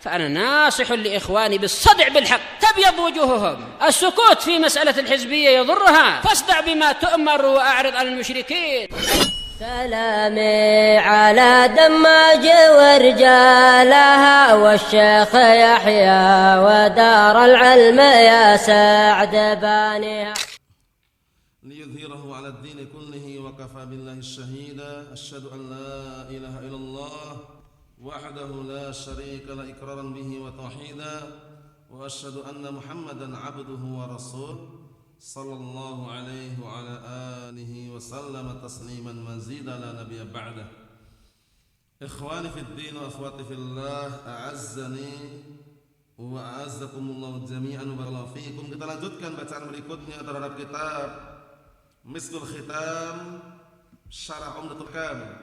فأنا ناصح لإخواني بالصدع بالحق، تبيض وجوههم. السكوت في مسألة الحزبية يضرها، فاصدع بما تؤمر وأعرض عن المشركين. سلامي على دماج ورجالها والشيخ يحيى ودار العلم يا سعد بانيها. ليظهره على الدين كله وكفى بالله الشهيدا. أشهد أن لا إله إلا الله وحده لا شريك له إقرارا به وتوحيدا، وأشهد أن محمدا عبده ورسوله صلى الله عليه وعلى آله وسلم تسليما مزيدا لا نبي بعده. إخواني في الدين وأخواتي في الله، أعزني وأعزكم الله جميعا وبارك fiikum. Kita lanjutkan bacaan berikutnya terhadap kitab Miskul Khitam Syarah Umdatul Kamil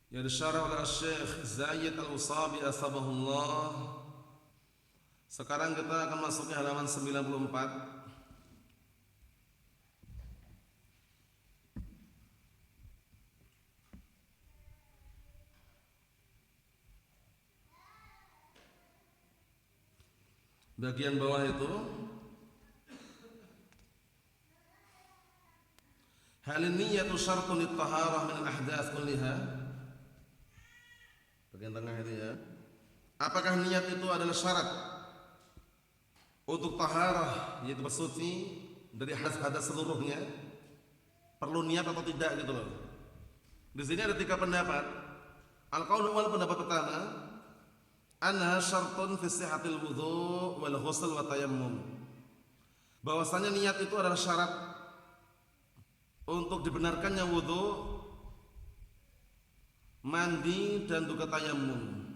yang disyarah oleh Syekh Zaid Al-Usabi asbahullah. Sekarang kita akan masuk ke halaman 94. Bagian bawah itu hal niyatu syartun lit-taharah min al-ahdaats kulliha. Bagian tengah itu ya. Apakah niat itu adalah syarat untuk taharah, yaitu bersuci dari hadas seluruhnya? Perlu niat atau tidak gitu loh. Di sini ada 3 pendapat. Al-qaul awal, pendapat pertama, anna syartun fi sihhatil wudhu wal ghusl wa tayammum. Bahwasanya niat itu adalah syarat untuk dibenarkannya wudhu, mandi dan juga tayammum.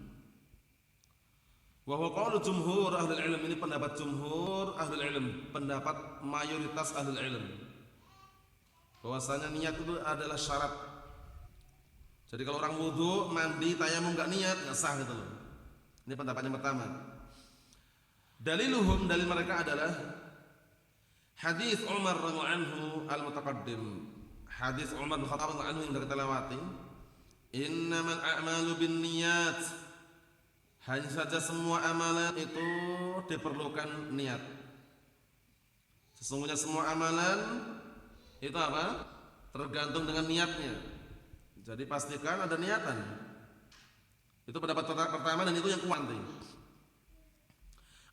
Wa huwa qaulu jumhur ahlul ilm, ini pendapat jumhur ahlul ilm, pendapat mayoritas ahlul ilm. Bahwasanya niat itu adalah syarat. Jadi kalau orang wudhu, mandi, tayammum enggak niat, enggak sah gitu loh. Ini pendapat yang pertama. Daliluhum, dalil mereka adalah hadis Umar radhiyallahu anhu al-mutaqaddim. Hadis Umar bin Khattab radhiyallahu anhu yang sudah kita lewati. Innamal a'malu binniyat. Hanya saja semua amalan itu diperlukan niat. Sesungguhnya semua amalan itu apa? Tergantung dengan niatnya. Jadi pastikan ada niatan. Itu pendapat pertama dan itu yang kuat.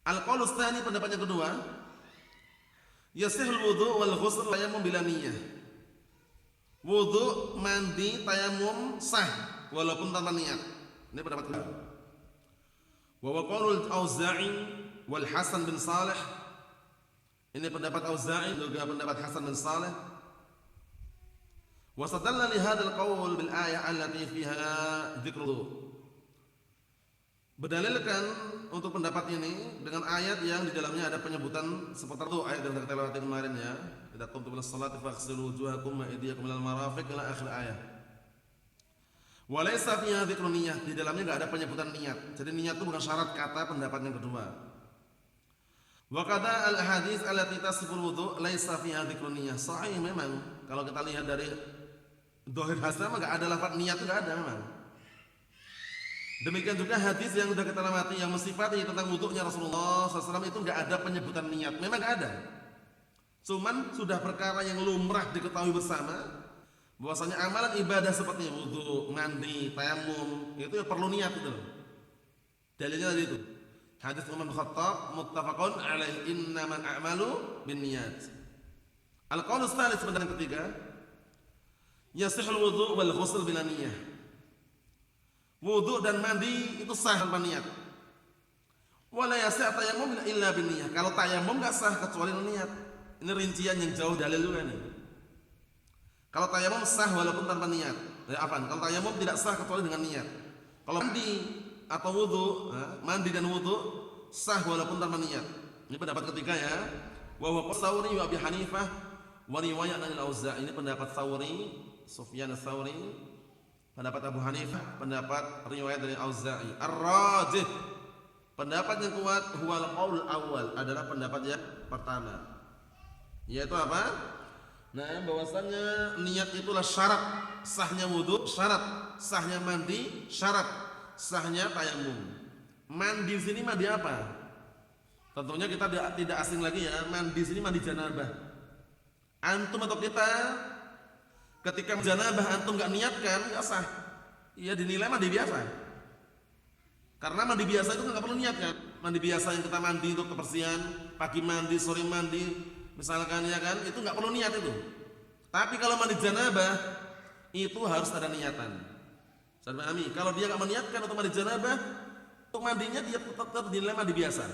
Al-qaulu tsani, pendapat yang kedua, yasihul wudhu wal ghusl tayammum bila niyyah. Wudhu, mandi, tayammum sah walaupun tanpa niat. Ini pendapat kedua. Wa qaulul Auza'i wal Hasan bin Salih. Ini pendapat Auza'i juga pendapat Hasan bin Salih. Wa sadalla li hadzal qaul bil ayah allati fiha dzikru. Berdalilkan untuk pendapat ini dengan ayat yang di dalamnya ada penyebutan seputar itu, ayat yang kita lewati kemarin ya. Idza qumtum ila sholati faghsilu wujuhakum wa aydiyakum ilal marafiq ila akhir ayat. Wa laysa fiha dzikru niyyah, di dalamnya enggak ada penyebutan niat. Jadi niat itu bukan syarat, kata pendapat yang kedua. Wa qada al hadits allati tasiful wudu laysa fiha dzikru niyyah. Sahih memang kalau kita lihat dari dhahir hadis memang enggak ada lafaz niat, itu enggak ada memang. Demikian juga hadis yang sudah kita lewati yang mensifati tentang wudunya Rasulullah SAW itu enggak ada penyebutan niat, memang enggak ada. Cuman sudah perkara yang lumrah diketahui bersama bahwasanya amalan ibadah seperti wudu, mandi, tayammum itu perlu niat itu. Dalilnya tadi itu. Hadis Umar bin Khattab muttafaqun alaihi innamal a'malu binniyat. Al-qaulu tsalits, pendapat yang ketiga, yasihul wudu wal ghusl bila niyyah. Wudu dan mandi itu sah tanpa niat. Wala yasih tayammum illa binniyah. Kalau tayammum enggak sah kecuali niat. Ini rincian yang jauh dalil juga nih. Kalau tayammum sah walaupun tanpa niat. Kalau tayammum tidak sah kecuali dengan niat. Kalau mandi atau wudu, mandi dan wudu sah walaupun tanpa niat. Ini pendapat ketiga ya. Wa huwa Tsauri wa Abi Hanifah wa riwayat Anil Auza'i. Ini pendapat Tsauri, Sufyan Ats-Tsauri, pendapat Abu Hanifah, pendapat riwayat dari Auza'i. Ar-rajih, pendapat yang kuat, huwal qaul awal, adalah pendapat yang pertama. Yaitu apa? Nah, bahwasannya niat itulah syarat sahnya wudu, syarat sahnya mandi, syarat sahnya tayammum. Mandi di sini mandi apa? Tentunya kita tidak asing lagi ya, mandi di sini mandi janabah. Antum atau kita ketika janabah antum nggak niatkan, nggak sah. Iya dinilai mandi biasa. Karena mandi biasa itu nggak perlu niat kan. Mandi biasa yang kita mandi untuk kebersihan, pagi mandi, sore mandi, misalkan ya kan, itu nggak perlu niat itu. Tapi kalau mandi janabah itu harus ada niatan. Saya pahami. Kalau dia nggak meniatkan untuk mandi janabah, untuk mandinya dia tetap dinilai mandi biasa.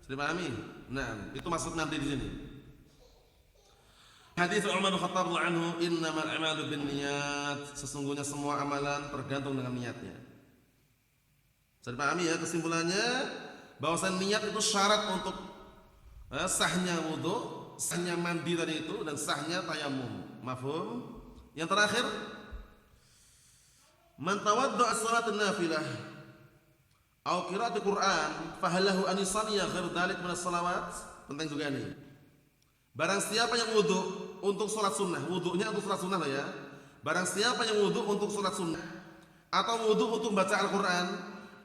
Saya pahami. Nah, itu maksud mandi di sini. Hadis Umar bin Khattab anhu, innamal a'malu binniyat. Sesungguhnya semua amalan tergantung dengan niatnya. Saya pahami ya, kesimpulannya bahwasanya niat itu syarat untuk sahnya wudu, sahnya mandi tadi itu, dan sahnya tayamum. Mafhum? Yang terakhir, man tawadda'a salatin nafilah aw qira'atul Qur'an fahalahu an yusalliya ghair dzalik min as-salawat. Penting juga ini. Barang siapa yang wudu untuk salat sunnah, wudunya untuk salat sunnah ya. Barang siapa yang wudu untuk salat sunnah atau wudu untuk baca Al-Qur'an,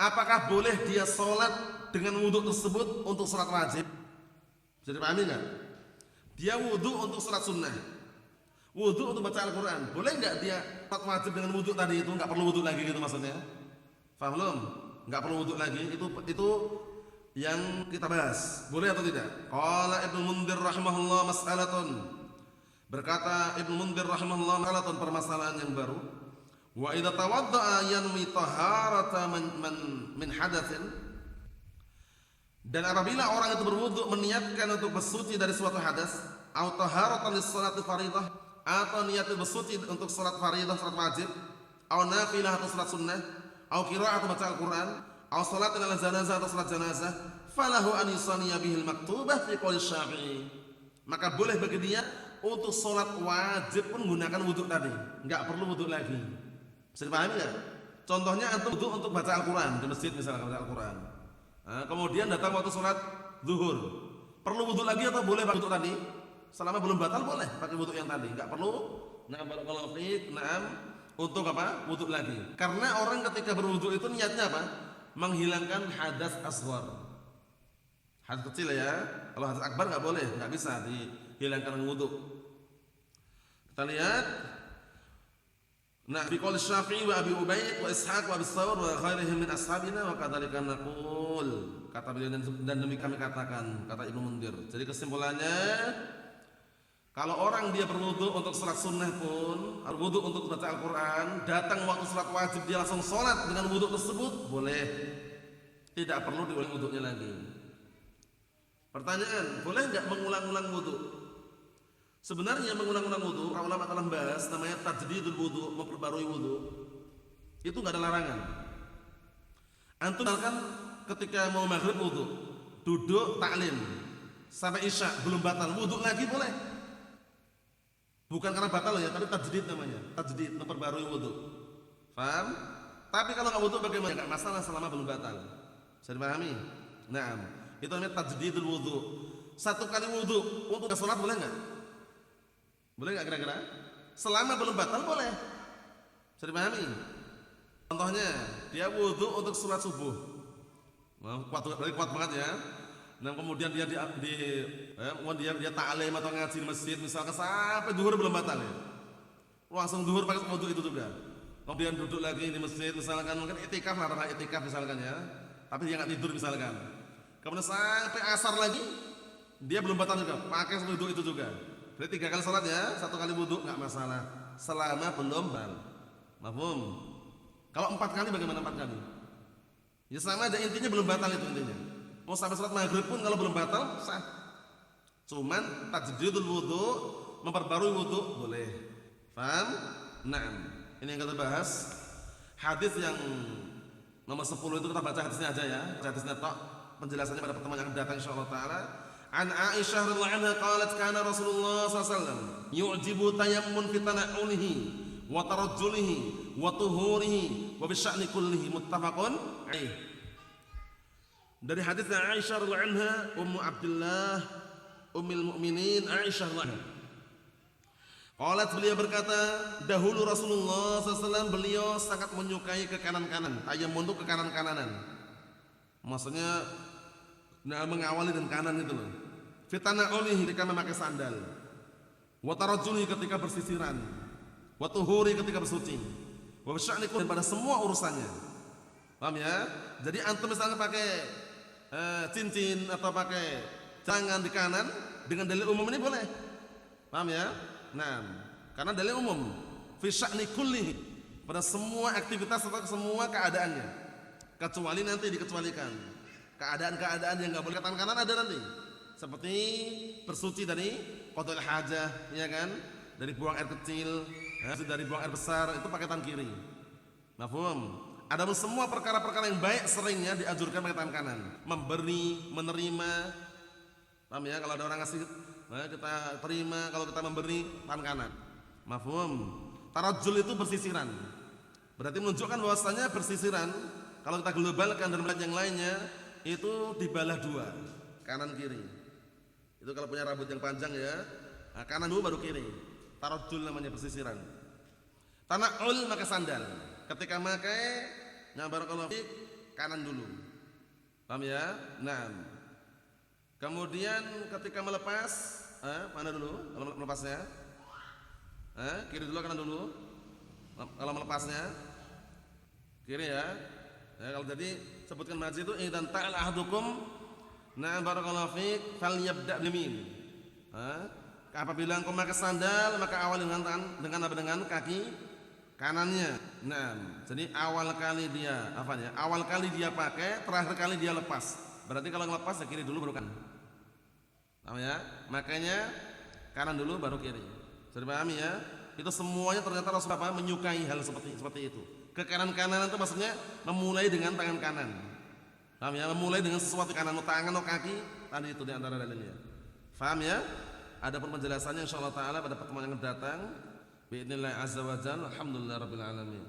apakah boleh dia salat dengan wudu tersebut untuk salat wajib? Bisa dipahami enggak? Dia wudu untuk salat sunnah, wudu untuk baca Al-Qur'an, boleh enggak dia salat wajib dengan wudu tadi itu, enggak perlu wudu lagi gitu maksudnya? Paham belum? Enggak perlu wudu lagi, itu yang kita bahas. Boleh atau tidak? Qala Ibnu Mundzir rahimahullah mas'alatun. Berkata Ibnu Mundzir rahimahullah mas'alatun, permasalahan yang baru. Wa idza tawadda'a yanwi taharata min hadatsin. Dan apabila orang itu berwudu meniatkan untuk bersuci dari suatu hadas, atau taharatan lis salati fardhah, atau niat bersuci untuk salat fardhah, salat wajib, atau nafilah atau salat sunnah, atau qira'ah atau baca Al-Qur'an, atau salat ala janazah atau salat janazah, falahu an yusalliya bihil maktubah fi qouli Syafi'i. Maka boleh bagi dia untuk salat wajib pun menggunakan wudu tadi, enggak perlu wudu lagi. Bisa dipahami enggak? Contohnya antum wudu untuk baca Al-Qur'an di masjid misalnya, baca Al-Qur'an. Nah, kemudian datang waktu salat zuhur. Perlu wudu lagi atau boleh pakai wudu tadi? Selama belum batal boleh pakai wudu yang tadi, enggak perlu. Nah, barakallahu fiik, na'am, untuk apa? Wudu lagi. Karena orang ketika berwudu itu niatnya apa? Menghilangkan hadas asghar. Hadas kecil ya. Kalau hadas akbar enggak boleh, enggak bisa dihilangkan dengan wudu. Kita lihat. Nah, fi qaul Syafi'i wa Abi Ubayd wa Ishaq wa Abi Thawr wa ghairihim min ashabina wa kadzalika naqul. Kata beliau dan demi kami katakan, kata Ibnu Mundzir. Jadi kesimpulannya, kalau orang dia berwudu untuk salat sunnah pun, berwudu untuk baca Al-Qur'an, datang waktu salat wajib dia langsung salat dengan wudu tersebut, boleh. Tidak perlu diulang wudunya lagi. Pertanyaan, boleh enggak mengulang-ulang wudu? Sebenarnya mengulang-ulang wudu, para ulama telah membahas namanya tajdidul wudu, memperbarui wudu. Itu enggak ada larangan. Antum misalkan ketika mau maghrib wudu, duduk taklim sampai isya belum batal, wudu lagi boleh. Bukan karena batal ya, tapi tajdid namanya. Tajdid, memperbarui wudu. Paham? Tapi kalau enggak wudu bagaimana? Enggak masalah selama belum batal. Bisa dipahami? Nah, itu namanya tajdidul wudu. Satu kali wudu untuk salat boleh enggak? Boleh enggak kira-kira? Selama belum batal boleh. Bisa dipahami? Contohnya, dia wudu untuk salat subuh. Nah, kuat banget ya. Dan kemudian dia dia ta'lim atau ngaji di masjid misalkan sampai zuhur belum batal ya. Langsung zuhur pakai wudu itu juga. Kemudian duduk lagi di masjid misalkan, mungkin itikaf lah, pernah itikaf misalkan ya. Tapi dia enggak tidur misalkan. Kemudian sampai asar lagi dia belum batal juga, pakai wudu itu juga. Berarti 3 kali salat ya, 1 kali wudu enggak masalah selama belum batal. Mafhum? Kalau 4 kali bagaimana 4 kali? Ya sama aja, intinya belum batal itu intinya. Mau sampai salat maghrib pun kalau belum batal sah. Cuman tajdidul wudu, memperbarui wudu boleh. Paham? Naam. Ini yang kita bahas. Hadis yang nomor 10 itu kita baca hadisnya aja ya. Hadisnya tok, penjelasannya pada pertemuan yang akan datang insyaallah taala. An Aisyah radhiyallahu anha qalat kana Rasulullah sallallahu alaihi wasallam yu'jibu tayammun fi tana'ulihi wa tarajjulihi wa tuhurihi wa bi sya'ni kullihi, muttafaqun alaih. Dari hadisnya Aisyah radhiyallahu anha, Ummu Abdullah Ummul Mukminin Aisyah radhiyallahu anha. Qalat, beliau berkata, dahulu Rasulullah SAW beliau sangat menyukai ke kanan-kanan. Tayammum itu ke kanan-kananan. Maksudnya mengawali dan kanan itu loh. Fitana'ulihi ketika memakai sandal. Wa tarajjuli ketika bersisiran. Wa tuhuri ketika bersuci. Wa sya'ni dan pada semua urusannya. Paham ya? Jadi antum misalnya pakai cincin atau pakai tangan di kanan dengan dalil umum ini boleh. Paham ya? Nah, karena dalil umum fi sya'ni kullihi pada semua aktivitas atau semua keadaannya. Kecuali nanti dikecualikan keadaan-keadaan yang nggak boleh tangan kanan ada nanti, seperti bersuci dari qada'ul hajah, ya kan, dari buang air kecil, dari buang air besar itu pakai tangan kiri. Mafhum? Ada semua perkara-perkara yang baik seringnya dianjurkan pakai tangan kanan, memberi, menerima. Paham ya? Kalau ada orang ngasih, kita terima. Kalau kita memberi, tangan kanan. Mafhum? Tarajjul itu bersisiran, berarti menunjukkan bahwasanya bersisiran. Kalau kita globalkan dan melihat yang lainnya itu dibalah dua, kanan kiri. Itu kalau punya rambut yang panjang ya, nah, kanan dulu baru kiri. Tarajjul namanya bersisiran. Tana'ul pakai sandal. Ketika pakai barakallahu fik kanan dulu. Paham ya? Nah. Kemudian ketika melepas, mana dulu? Kalau melepasnya? Kiri dulu, kanan dulu. Kalau melepasnya kiri ya. Kalau tadi sebutkan majid itu idan ta'al ahdukum na'am barakallahu fik falyabda' bimin. Apabila engkau pakai sandal maka awal dengan tangan dengan kaki kanannya. Nah, jadi awal kali dia awal kali dia pakai, terakhir kali dia lepas. Berarti kalau ngelepas ya kiri dulu baru kanan. Paham ya? Makanya kanan dulu baru kiri. Sudah paham ya? Itu semuanya ternyata Rasulullah menyukai hal seperti itu. Ke kanan-kanan itu maksudnya memulai dengan tangan kanan. Paham ya? Memulai dengan sesuatu kanan, tangan atau kaki, tadi itu di antara dalilnya. Paham ya? Adapun penjelasannya insyaallah taala pada pertemuan yang datang. Bi'idznillah azza wa jalla. Alhamdulillah rabbil alamin.